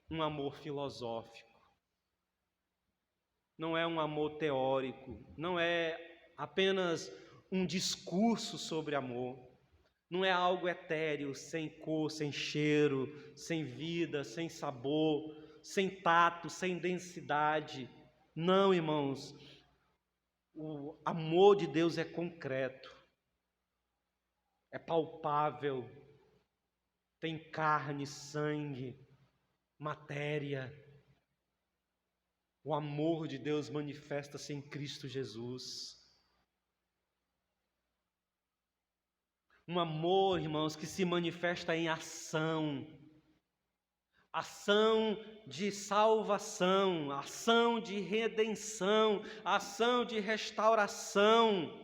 um amor filosófico, não é um amor teórico, não é apenas um discurso sobre amor, não é algo etéreo, sem cor, sem cheiro, sem vida, sem sabor, sem tato, sem densidade. Não, irmãos, o amor de Deus é concreto, é palpável, tem carne, sangue, matéria. O amor de Deus manifesta-se em Cristo Jesus. Um amor, irmãos, que se manifesta em ação. Ação de salvação, ação de redenção, ação de restauração.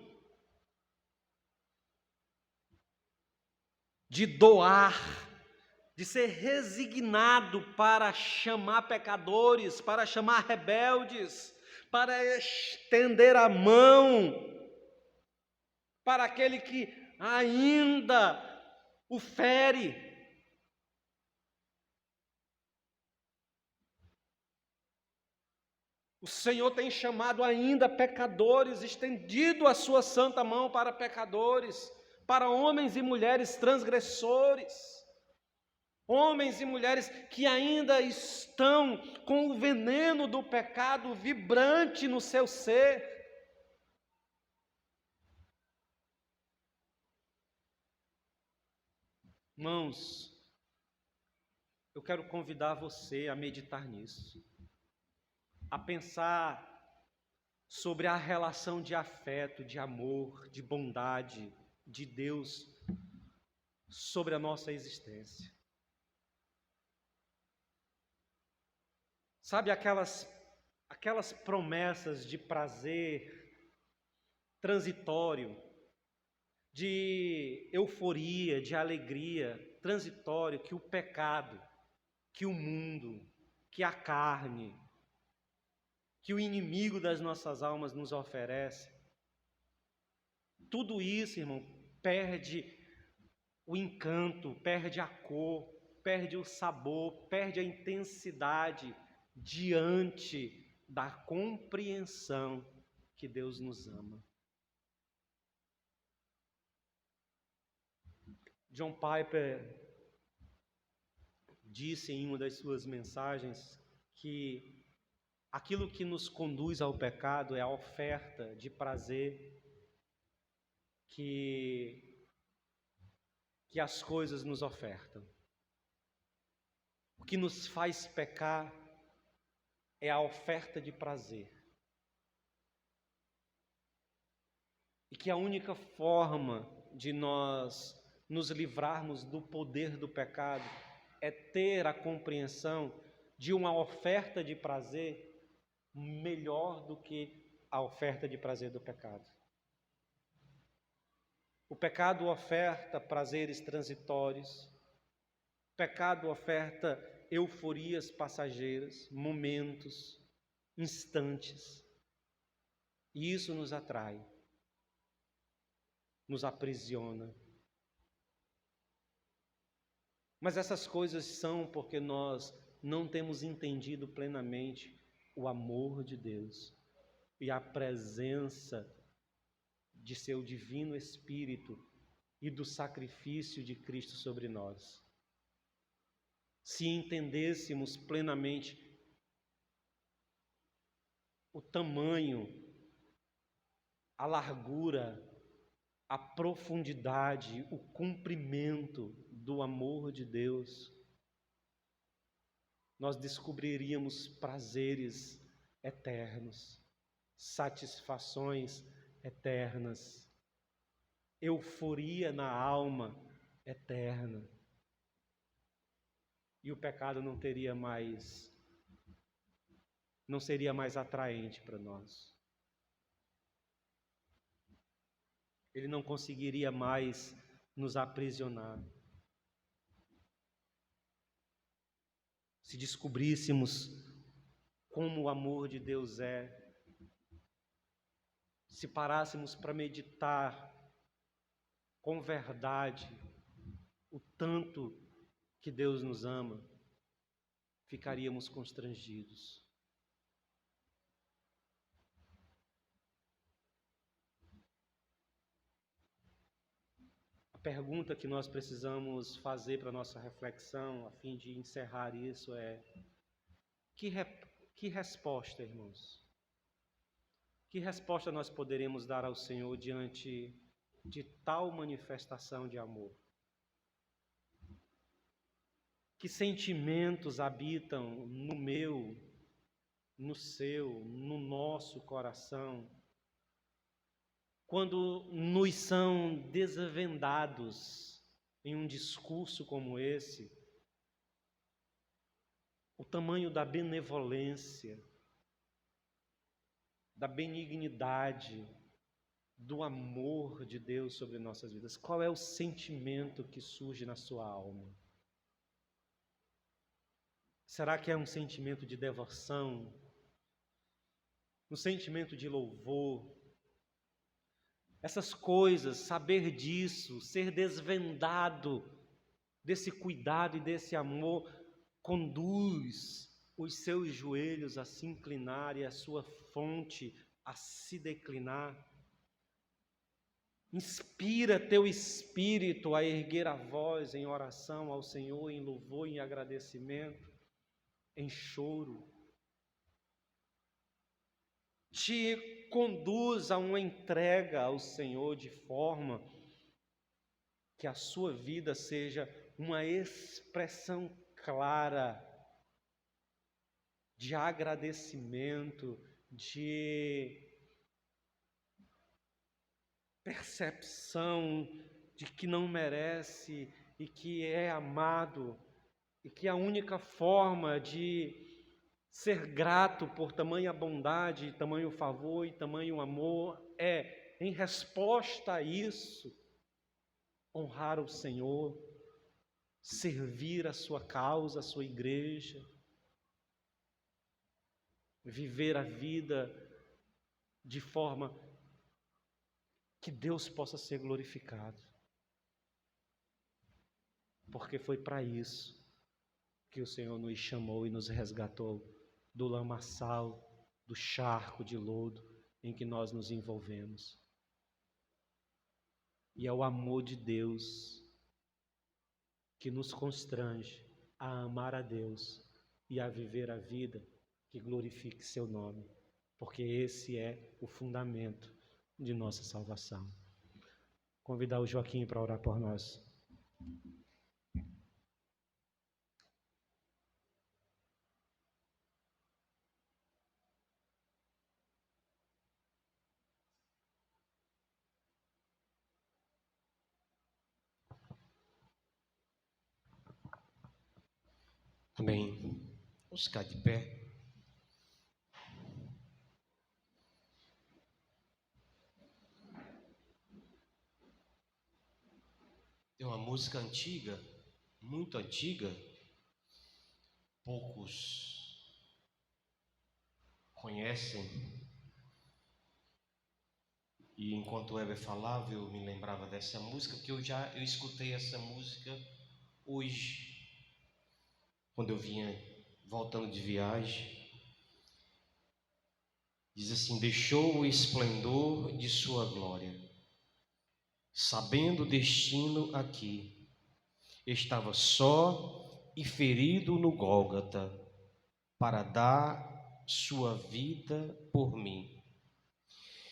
De doar, de ser resignado para chamar pecadores, para chamar rebeldes, para estender a mão para aquele que ainda o fere. O Senhor tem chamado ainda pecadores, estendido a sua santa mão para pecadores, para homens e mulheres transgressores, homens e mulheres que ainda estão com o veneno do pecado vibrante no seu ser. Irmãos, eu quero convidar você a meditar nisso, a pensar sobre a relação de afeto, de amor, de bondade de Deus sobre a nossa existência. Sabe aquelas promessas de prazer transitório, de euforia, de alegria transitório que o pecado, que o mundo, que a carne, que o inimigo das nossas almas nos oferece? Tudo isso, irmão, perde o encanto, perde a cor, perde o sabor, perde a intensidade diante da compreensão que Deus nos ama. John Piper disse em uma das suas mensagens que aquilo que nos conduz ao pecado é a oferta de prazer que as coisas nos ofertam. O que nos faz pecar é a oferta de prazer. E que a única forma de nós nos livrarmos do poder do pecado é ter a compreensão de uma oferta de prazer melhor do que a oferta de prazer do pecado. O pecado oferta prazeres transitórios, o pecado oferta euforias passageiras, momentos, instantes, e isso nos atrai, nos aprisiona. Mas essas coisas são porque nós não temos entendido plenamente o amor de Deus e a presença de seu divino Espírito e do sacrifício de Cristo sobre nós. Se entendêssemos plenamente o tamanho, a largura, a profundidade, o comprimento do amor de Deus, nós descobriríamos prazeres eternos, satisfações eternas. euforia na alma eterna. E o pecado não seria mais atraente para nós. Ele não conseguiria mais nos aprisionar. Se descobríssemos como o amor de Deus é, se parássemos para meditar com verdade o tanto que Deus nos ama, ficaríamos constrangidos. A pergunta que nós precisamos fazer para a nossa reflexão, a fim de encerrar isso, é: que resposta, irmãos? Que resposta nós poderemos dar ao Senhor diante de tal manifestação de amor? Que sentimentos habitam no meu, no seu, no nosso coração, quando nos são desvendados em um discurso como esse, o tamanho da benevolência, da benignidade, do amor de Deus sobre nossas vidas? Qual é o sentimento que surge na sua alma? Será que é um sentimento de devoção? Um sentimento de louvor? Essas coisas, saber disso, ser desvendado desse cuidado e desse amor, conduz os seus joelhos a se inclinar e a sua fronte a se declinar. Inspira teu espírito a erguer a voz em oração ao Senhor, em louvor, em agradecimento, em choro. Te conduz a uma entrega ao Senhor de forma que a sua vida seja uma expressão clara de agradecimento, de percepção de que não merece e que é amado, e que a única forma de ser grato por tamanha bondade, tamanho favor e tamanho amor é, em resposta a isso, honrar o Senhor, servir a sua causa, a sua igreja, viver a vida de forma que Deus possa ser glorificado. Porque foi para isso que o Senhor nos chamou e nos resgatou do lamaçal, do charco de lodo em que nós nos envolvemos. E é o amor de Deus que nos constrange a amar a Deus e a viver a vida que glorifique seu nome, porque esse é o fundamento de nossa salvação. Convidar o Joaquim para orar por nós. Amém. Vamos ficar de pé. Tem uma música antiga, muito antiga, poucos conhecem. E enquanto o Heber falava, eu me lembrava dessa música, porque eu escutei essa música hoje, quando eu vinha voltando de viagem. Diz assim: deixou o esplendor de sua glória, sabendo o destino aqui, estava só e ferido no Gólgota, para dar sua vida por mim.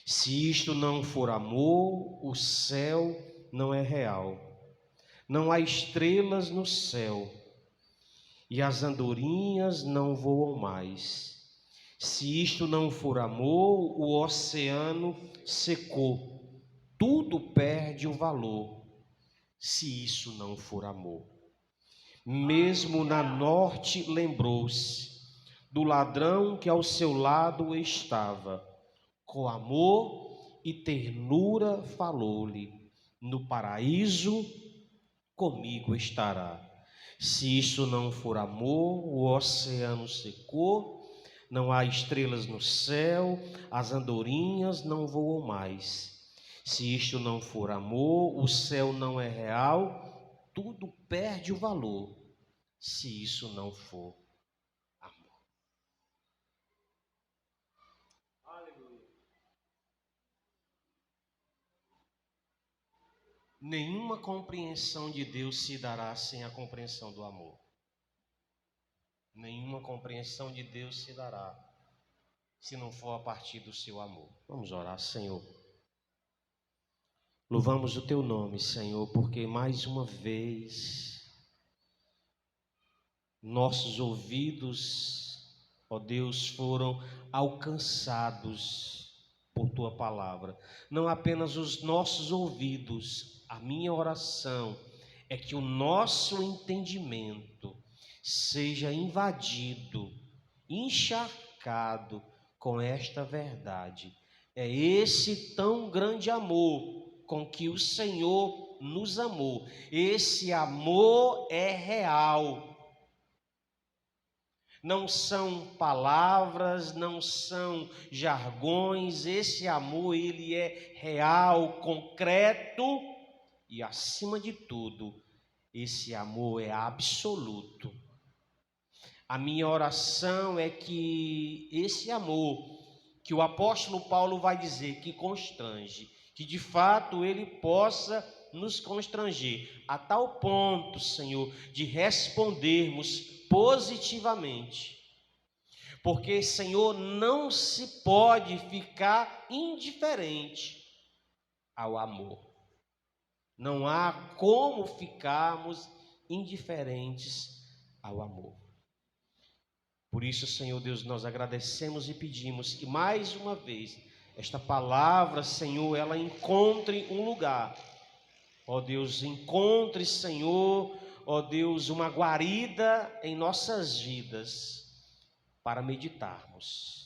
Se isto não for amor, o céu não é real. Não há estrelas no céu, e as andorinhas não voam mais. Se isto não for amor, o oceano secou, tudo perde o valor se isso não for amor. Mesmo na norte lembrou-se do ladrão que ao seu lado estava, com amor e ternura falou-lhe, no paraíso comigo estará. Se isso não for amor, o oceano secou, não há estrelas no céu, as andorinhas não voam mais. Se isto não for amor, o céu não é real, tudo perde o valor, se isso não for amor. Aleluia. Nenhuma compreensão de Deus se dará sem a compreensão do amor. Nenhuma compreensão de Deus se dará se não for a partir do seu amor. Vamos orar, Senhor. Louvamos o teu nome, Senhor, porque mais uma vez nossos ouvidos, ó Deus, foram alcançados por tua palavra. Não apenas os nossos ouvidos, a minha oração é que o nosso entendimento seja invadido, encharcado com esta verdade. É esse tão grande amor com que o Senhor nos amou. Esse amor é real. Não são palavras, não são jargões. Esse amor, ele é real, concreto e, acima de tudo, esse amor é absoluto. A minha oração é que esse amor, que o apóstolo Paulo vai dizer que constrange, que de fato ele possa nos constranger a tal ponto, Senhor, de respondermos positivamente. Porque, Senhor, não se pode ficar indiferente ao amor. Não há como ficarmos indiferentes ao amor. Por isso, Senhor Deus, nós agradecemos e pedimos que mais uma vez esta palavra, Senhor, ela encontre um lugar. Ó Deus, encontre, Senhor, ó Deus, uma guarida em nossas vidas para meditarmos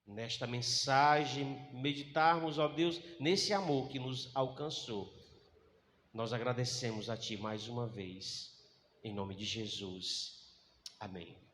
nesta mensagem, meditarmos, ó Deus, nesse amor que nos alcançou. Nós agradecemos a Ti mais uma vez, em nome de Jesus. Amém.